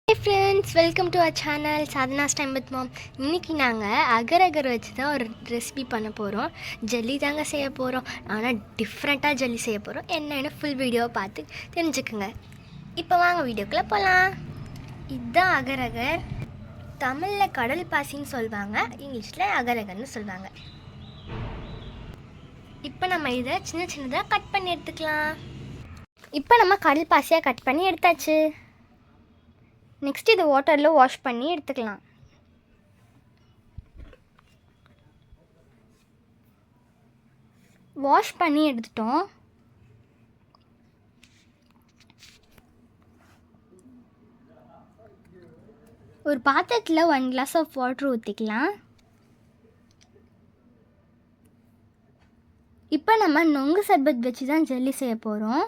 Hey friends, welcome to our channel Sadhana's Time with Mom. இன்றைக்கி நாங்கள் அகர் அகர் வச்சு தான் ஒரு ரெசிபி பண்ண போகிறோம். ஜல்லி தாங்க செய்ய போகிறோம். ஆனால் டிஃப்ரெண்ட்டாக ஜல்லி செய்ய போகிறோம். என்னென்னு ஃபுல் வீடியோவை பார்த்து தெரிஞ்சுக்குங்க. இப்போ வாங்க வீடியோக்குள்ளே போகலாம். இதுதான் அகர் அகர். தமிழில் கடல் பாசின்னு சொல்லுவாங்க, இங்கிலீஷில் அகர் அகர்னு சொல்லுவாங்க. இப்போ நம்ம இதை சின்ன சின்னதாக கட் பண்ணி எடுத்துக்கலாம். இப்போ நம்ம கடல் பாசியாக கட் பண்ணி எடுத்தாச்சு. நெக்ஸ்ட் இது வாட்டரில் வாஷ் பண்ணி எடுத்துக்கலாம். வாஷ் பண்ணி எடுத்துட்டோம். ஒரு பாத்திரத்தில் 1 glass ஆஃப் வாட்டர் ஊற்றிக்கலாம். இப்போ நம்ம நொங்கு சர்பத் வச்சு தான் ஜல்லி செய்ய போகிறோம்.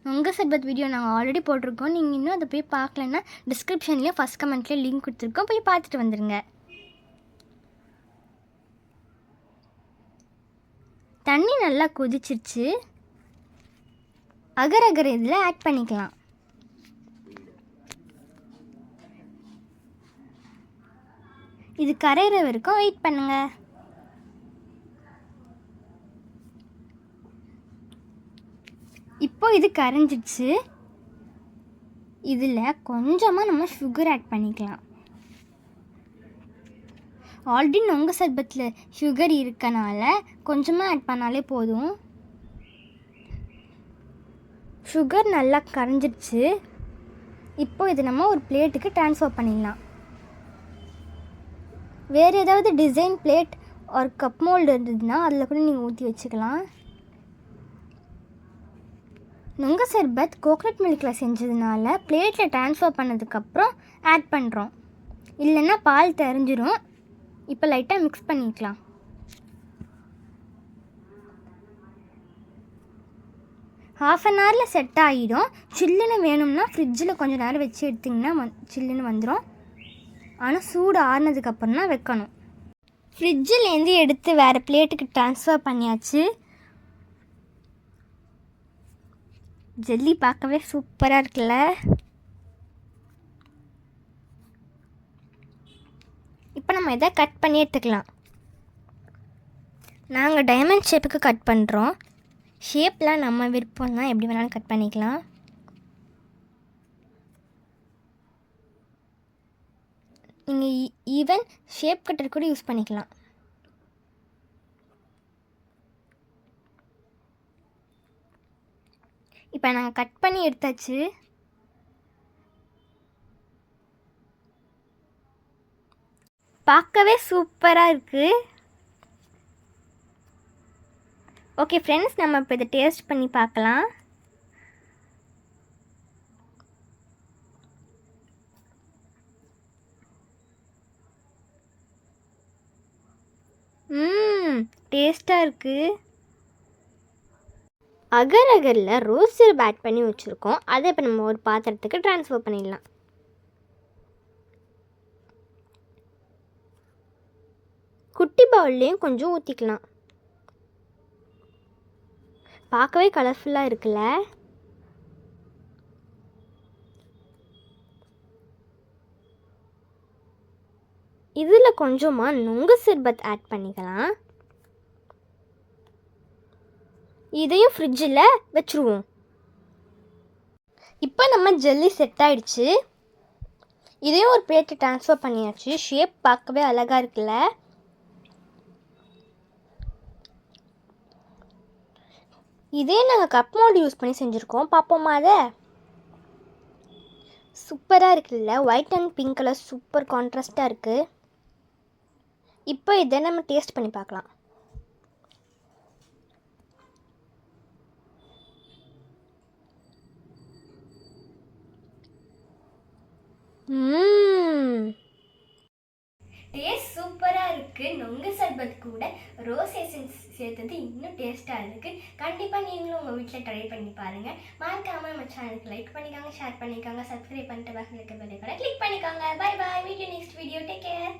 நொங்கு சர்பத் வீடியோ நாங்கள் ஆல்ரெடி போட்டிருக்கோம். நீங்கள் இன்னும் அதை போய் பார்க்கலன்னா டிஸ்கிரிப்ஷன்லேயும் ஃபஸ்ட் கமெண்ட்லேயும் லிங்க் கொடுத்துருக்கோம், போய் பார்த்துட்டு வந்துடுங்க. தண்ணி நல்லா கொதிச்சிருச்சு. அகர் அகர் இதில் ஆட் பண்ணிக்கலாம். இது கரையிற வரைக்கும் வெயிட் பண்ணுங்கள். இப்போ இது கரைஞ்சிடுச்சு. இதில் கொஞ்சமாக நம்ம சுகர் ஆட் பண்ணிக்கலாம். ஆல்ரெடி நொங்கு சர்பத்தில் சுகர் இருக்கனால கொஞ்சமாக ஆட் பண்ணாலே போதும். சுகர் நல்லா கரைஞ்சிடுச்சு. இப்போ இது நம்ம ஒரு பிளேட்டுக்கு ட்ரான்ஸ்ஃபர் பண்ணிடலாம். வேறு ஏதாவது டிசைன் பிளேட் ஒரு கப் மோல்டு இருந்ததுன்னா அதில் கூட நீங்கள் ஊற்றி வச்சுக்கலாம். நொங்கு சர்பத் கோகனட் மில்கில் செஞ்சதுனால பிளேட்டில் ட்ரான்ஸ்ஃபர் பண்ணதுக்கப்புறம் ஆட் பண்ணுறோம், இல்லைன்னா பால் தெரிஞ்சிடும். இப்போ லைட்டாக மிக்ஸ் பண்ணிக்கலாம். ½ an hourல செட் ஆகிடும். சில்லுன்னு வேணும்னா ஃப்ரிட்ஜில் கொஞ்சம் நேரம் வச்சு எடுத்திங்கன்னா சில்லுன்னு வந்துடும். ஆனால் சூடு ஆறுனதுக்கப்புறம் தான் வைக்கணும். ஃப்ரிட்ஜிலேருந்து எடுத்து வேறு பிளேட்டுக்கு ட்ரான்ஸ்ஃபர் பண்ணியாச்சு. ஜெல்லி பார்க்கவே சூப்பராக இருக்குல்ல. இப்போ நம்ம இதை கட் பண்ணி எடுத்துக்கலாம். நாங்கள் டைமண்ட் ஷேப்புக்கு கட் பண்ணுறோம். ஷேப்லாம் நம்ம விருப்பம் தான், எப்படி வேணாலும் கட் பண்ணிக்கலாம். நீங்கள் ஈவன் ஷேப் கட்டர் கூட யூஸ் பண்ணிக்கலாம். இப்போ நாங்கள் கட் பண்ணி எடுத்தாச்சு. பார்க்கவே சூப்பராக இருக்குது. ஓகே ஃப்ரெண்ட்ஸ், நம்ம இப்போ இதை டேஸ்ட் பண்ணி பார்க்கலாம். டேஸ்ட்டாக இருக்குது. அகர் அகரில் ரோஸ் சிரப் ஆட் பண்ணி வச்சுருக்கோம். அதை இப்போ நம்ம ஒரு பாத்திரத்துக்கு ட்ரான்ஸ்ஃபர் பண்ணிடலாம். குட்டி பவுல்லையும் கொஞ்சம் ஊற்றிக்கலாம். பார்க்கவே கலர்ஃபுல்லாக இருக்குல்ல. இதில் கொஞ்சமாக நொங்கு சர்பத் ஆட் பண்ணிக்கலாம். இதையும் ஃப்ரிட்ஜில் வச்சுருவோம். இப்போ நம்ம ஜெல்லி செட் ஆகிடுச்சு. இதையும் ஒரு பிளேட்டு ட்ரான்ஸ்ஃபர் பண்ணியாச்சு. ஷேப் பார்க்கவே அழகாக இருக்குல்ல. இதே நாங்கள் கப் மோல்டு யூஸ் பண்ணி செஞ்சுருக்கோம். பார்ப்போமா அதை? சூப்பராக இருக்குல்ல. White and pink colour super கான்ட்ராஸ்டாக இருக்குது. இப்போ இதை நம்ம டேஸ்ட் பண்ணி பார்க்கலாம். டேஸ்ட் சூப்பராக இருக்குது. நொங்கு சர்பத் கூட ரோஸ் எசன்ஸ் சேர்த்தது இன்னும் டேஸ்ட்டாக இருக்குது. கண்டிப்பாக நீங்களும் உங்கள் வீட்டில் ட்ரை பண்ணி பாருங்கள். மறக்காமல் நம்ம சேனலுக்கு லைக் பண்ணிக்காங்க, ஷேர் பண்ணிக்காங்க, சப்ஸ்கிரைப் பண்ணிட்டு பக்கத்தில் இருக்க பெல் ஐகானை கிளிக் பண்ணிக்காங்க. Bye bye. Meet you next video. Take care.